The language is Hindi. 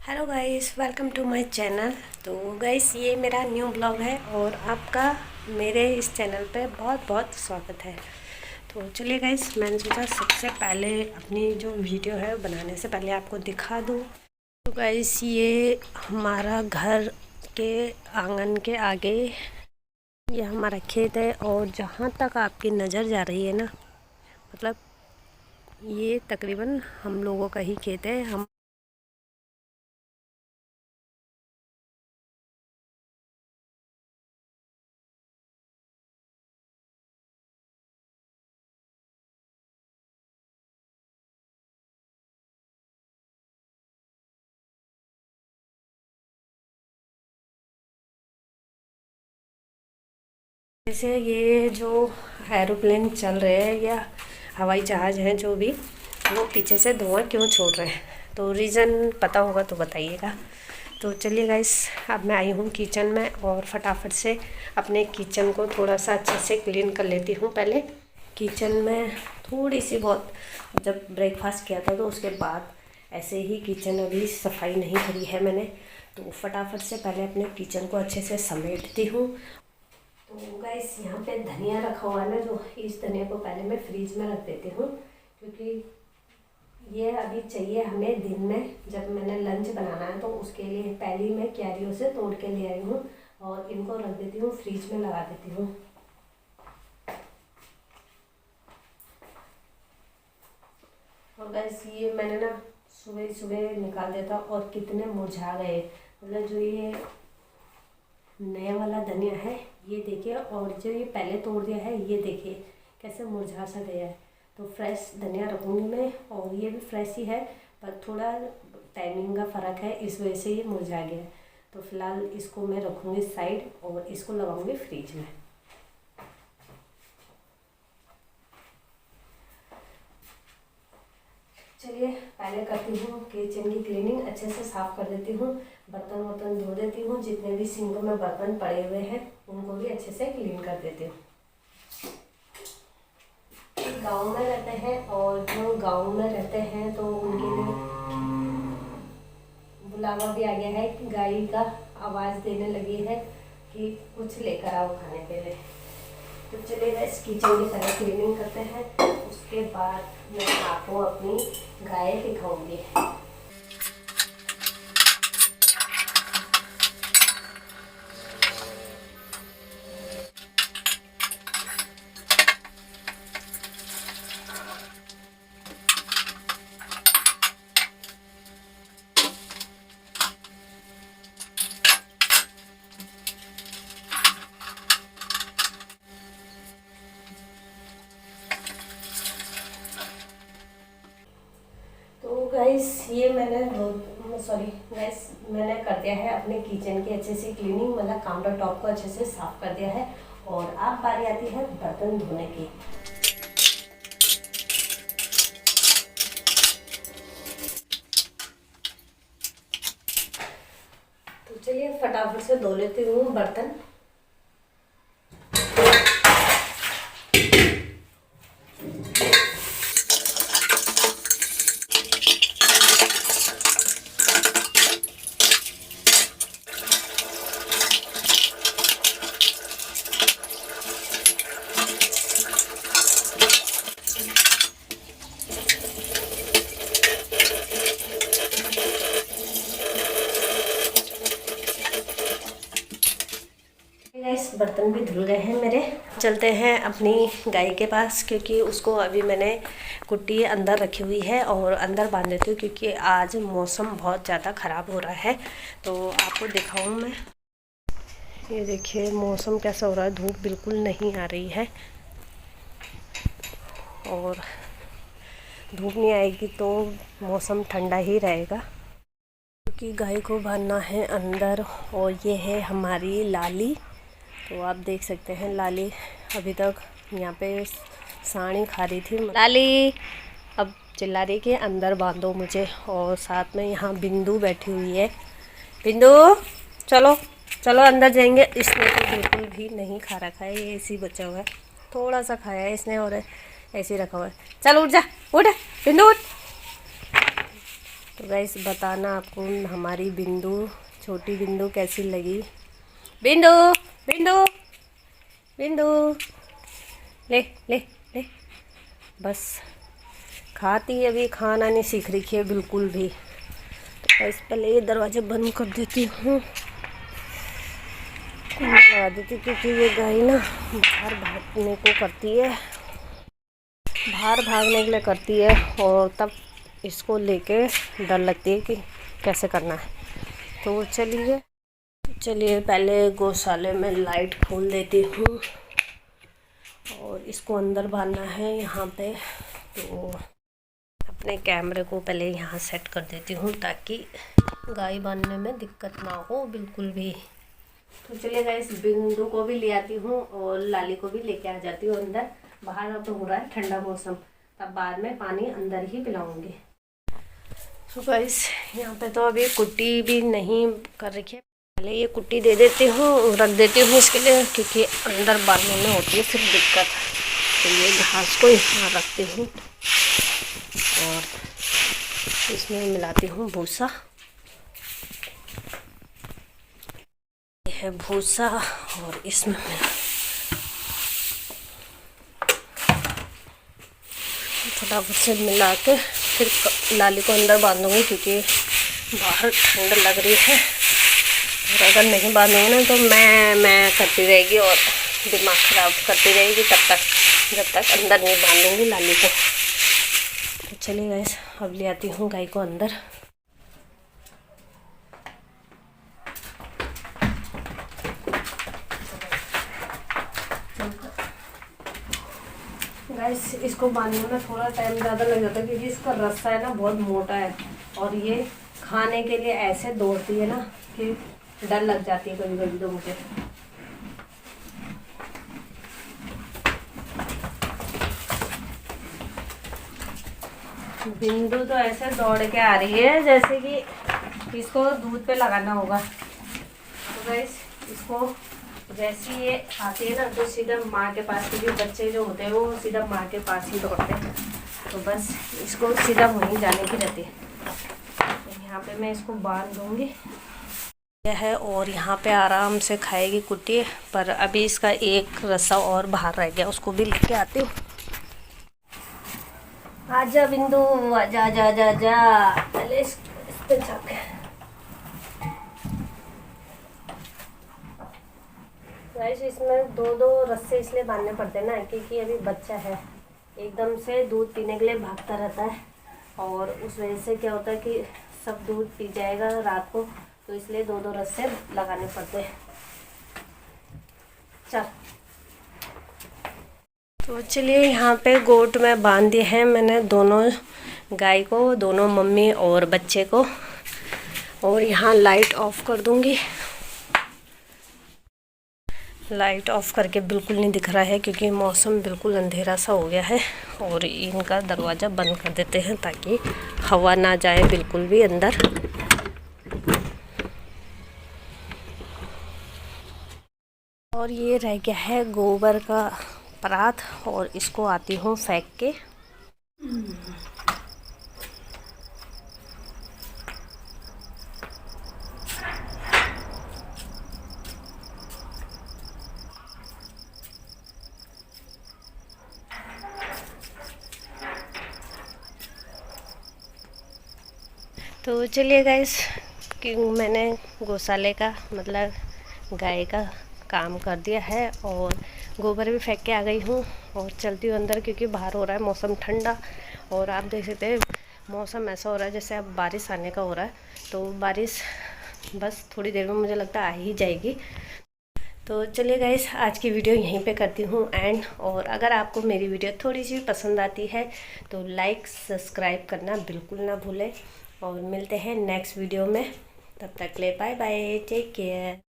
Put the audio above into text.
Hello guys, welcome to my channel. तो गाइस, ये मेरा न्यू ब्लॉग है और आपका मेरे इस चैनल पे बहुत बहुत स्वागत है। तो चलिए गाइस, मैंने सोचा सबसे पहले अपनी जो वीडियो है बनाने से पहले आपको दिखा दूँ। तो गाइस, ये हमारा घर के आंगन के आगे ये हमारा खेत है और जहाँ तक आपकी नज़र जा रही है ना, मतलब ये तकरीबन हम लोगों का ही खेत है। हम जैसे ये जो एरोप्लेन चल रहे हैं या हवाई जहाज़ हैं, जो भी, वो पीछे से धुआं क्यों छोड़ रहे हैं, तो रीज़न पता होगा तो बताइएगा। तो चलिए गाइस, अब मैं आई हूँ किचन में और फटाफट से अपने किचन को थोड़ा सा अच्छे से क्लीन कर लेती हूँ। पहले किचन में थोड़ी सी बहुत, जब ब्रेकफास्ट किया था तो उसके बाद ऐसे ही किचन अभी सफाई नहीं करी है मैंने, तो फटाफट से पहले अपने किचन को अच्छे से समेटती हूँ। तो गाइस, यहाँ पे धनिया रखा हुआ है ना, जो इस धनिया को पहले मैं फ्रीज में रख देती हूँ, क्योंकि ये अभी चाहिए हमें दिन में जब मैंने लंच बनाना है, तो उसके लिए पहले ही मैं क्यारियों से तोड़ के ले आई हूँ और इनको रख देती हूँ, फ्रीज में लगा देती हूँ। और गाइस, ये मैंने ना सुबह सुबह निकाल दिया था और कितने मुरझा गए। मतलब जो ये नया वाला धनिया है, ये देखिए, और जो ये पहले तोड़ दिया है, ये देखिए कैसे मुरझा सा गया है। तो फ्रेश धनिया रखूँगी मैं, और ये भी फ्रेश ही है, पर थोड़ा टाइमिंग का फ़र्क है, इस वजह से ये मुरझा गया है। तो फिलहाल इसको मैं रखूँगी साइड और इसको लगाऊंगी फ्रिज में। चलिए, पहले करती हूँ किचन की क्लीनिंग, अच्छे से साफ़ कर देती हूँ, बर्तन वर्तन धो देती हूँ, जितने भी सिंक में बर्तन पड़े हुए हैं उनको भी अच्छे से क्लीन कर देती हूँ। गांव में रहते हैं और जो गांव में रहते हैं तो उनके लिए बुलावा भी आ गया है, गाय का आवाज़ देने लगी है कि कुछ लेकर आओ खाने के लिए। तो चलिए इस किचन की तरह क्लीनिंग करते हैं, उसके बाद मैं आपको अपनी गाय दिखाऊंगी। तो गाइस, ये मैंने गाइस, मैंने कर दिया है अपने किचन की अच्छे से क्लीनिंग, मतलब काउंटर टॉप को अच्छे से साफ कर दिया है। और अब बारी आती है बर्तन धोने की। तो चलिए फटाफट से धो लेती हूँ बर्तन। गाइस, बर्तन भी धुल गए हैं मेरे। चलते हैं अपनी गाय के पास, क्योंकि उसको अभी मैंने कुट्टी अंदर रखी हुई है और अंदर बांध देती हूँ, क्योंकि आज मौसम बहुत ज़्यादा ख़राब हो रहा है। तो आपको दिखाऊँ मैं, ये देखिए मौसम कैसा हो रहा है, धूप बिल्कुल नहीं आ रही है, और धूप नहीं आएगी तो मौसम ठंडा ही रहेगा, क्योंकि गाय को बांधना है अंदर। और ये है हमारी लाली। तो आप देख सकते हैं, लाली अभी तक यहाँ पे सानी खा रही थी। लाली अब चिल्ला रही कि अंदर बांधो मुझे। और साथ में यहाँ बिंदु बैठी हुई है। बिंदु, चलो चलो अंदर जाएंगे। इसने तो बिल्कुल भी नहीं खा रखा है, ये ऐसे ही बचा हुआ है, थोड़ा सा खाया है इसने और ऐसे ही रखा हुआ है। चल उठ जा, उठ बिंदु उठ। तो गाइस बताना आपको हमारी बिंदु, छोटी बिंदु कैसी लगी। बिंदु बिंदु बिंदु, ले ले ले, बस खाती अभी खाना नहीं सीख रही है बिल्कुल भी। तो गाइस पहले ये दरवाज़ा बंद कर देती हूँ, लगा देती, क्योंकि ये गाय ना बाहर भागने को करती है, बाहर भागने के लिए करती है, और तब इसको लेके डर लगती है कि कैसे करना है। तो चलिए पहले गौशाले में लाइट खोल देती हूँ और इसको अंदर बांधना है यहाँ पे। तो अपने कैमरे को पहले यहाँ सेट कर देती हूँ ताकि गाय बांधने में दिक्कत ना हो बिल्कुल भी। तो चलिए गाइस बिंदु को भी ले आती हूँ और लाली को भी लेके आ जाती हूँ अंदर। बाहर अब तो हो रहा है ठंडा मौसम, तब बाद में पानी अंदर ही पिलाऊंगी। तो गाइस यहाँ पे तो अभी कुट्टी भी नहीं कर रखी है, पहले ये कुट्टी दे देती हूँ, रख देती हूँ इसके लिए, क्योंकि अंदर बांधने में होती है फिर दिक्कत। तो ये घास को यहाँ रखती हूँ और इसमें मिलाती हूँ भूसा। ये है भूसा और इसमें फटाफट से मिला के फिर लाली को अंदर बांधूंगी, क्योंकि बाहर ठंड लग रही है। और अगर नहीं बांधूंगी ना तो मैं करती रहेगी और दिमाग ख़राब करती रहेगी तब तक, जब तक अंदर नहीं बांधूंगी लाली को। तो चलिए गाइस अब ले आती हूँ गाय को अंदर। गाइस इसको बांधने में थोड़ा टाइम ज़्यादा लग जाता है, क्योंकि इसका रस्सा है ना बहुत मोटा है, और ये खाने के लिए ऐसे दौड़ती है ना कि डर लग जाती है कभी कभी तो मुझे। बिंदु तो ऐसे दौड़ के आ रही है जैसे कि इसको दूध पे लगाना होगा। तो गाइस इसको जैसे ये आती है ना तो सीधा माँ के पास, क्योंकि बच्चे जो होते हैं वो सीधा माँ के पास ही दौड़ते हैं, तो बस इसको सीधा वहीं जाने की रहती है। तो यहाँ पे मैं इसको बांध दूँगी यह है, और यहाँ पे आराम से खाएगी कुट्टी। पर अभी इसका एक रस्सा और बाहर रह गया, उसको भी लेके आती हूँ। आजा बिंदु, आजा जा जा जा, पहले इस पे जाके गाइस इसमें दो रस्से इसलिए बांधने पड़ते हैं ना, क्योंकि अभी बच्चा है, एकदम से दूध पीने के लिए भागता रहता है, और उस वजह से क्या होता है कि सब दूध पी जाएगा रात को, तो इसलिए दो रस्से लगाने पड़ते हैं। चल तो चलिए यहाँ पे गोट में बांध दिए हैं मैंने दोनों गाय को, दोनों मम्मी और बच्चे को। और यहाँ लाइट ऑफ कर दूँगी। लाइट ऑफ करके बिल्कुल नहीं दिख रहा है क्योंकि मौसम बिल्कुल अंधेरा सा हो गया है, और इनका दरवाज़ा बंद कर देते हैं ताकि हवा ना जाए बिल्कुल भी अंदर। और ये रह गया है गोबर का परात, और इसको आती हूँ फेंक के। तो चलिए गाइस कि मैंने गौशाले का मतलब गाय का काम कर दिया है, और गोबर भी फेंक के आ गई हूँ, और चलती हूँ अंदर क्योंकि बाहर हो रहा है मौसम ठंडा। और आप देख सकते हैं मौसम ऐसा हो रहा है जैसे अब बारिश आने का हो रहा है, तो बारिश बस थोड़ी देर में मुझे लगता है आ ही जाएगी। तो चलिए गाइस आज की वीडियो यहीं पे करती हूँ एंड। और अगर आपको मेरी वीडियो थोड़ी सी पसंद आती है तो लाइक सब्सक्राइब करना बिल्कुल ना भूलें, और मिलते हैं नेक्स्ट वीडियो में। तब तक ले बाय बाय, टेक केयर।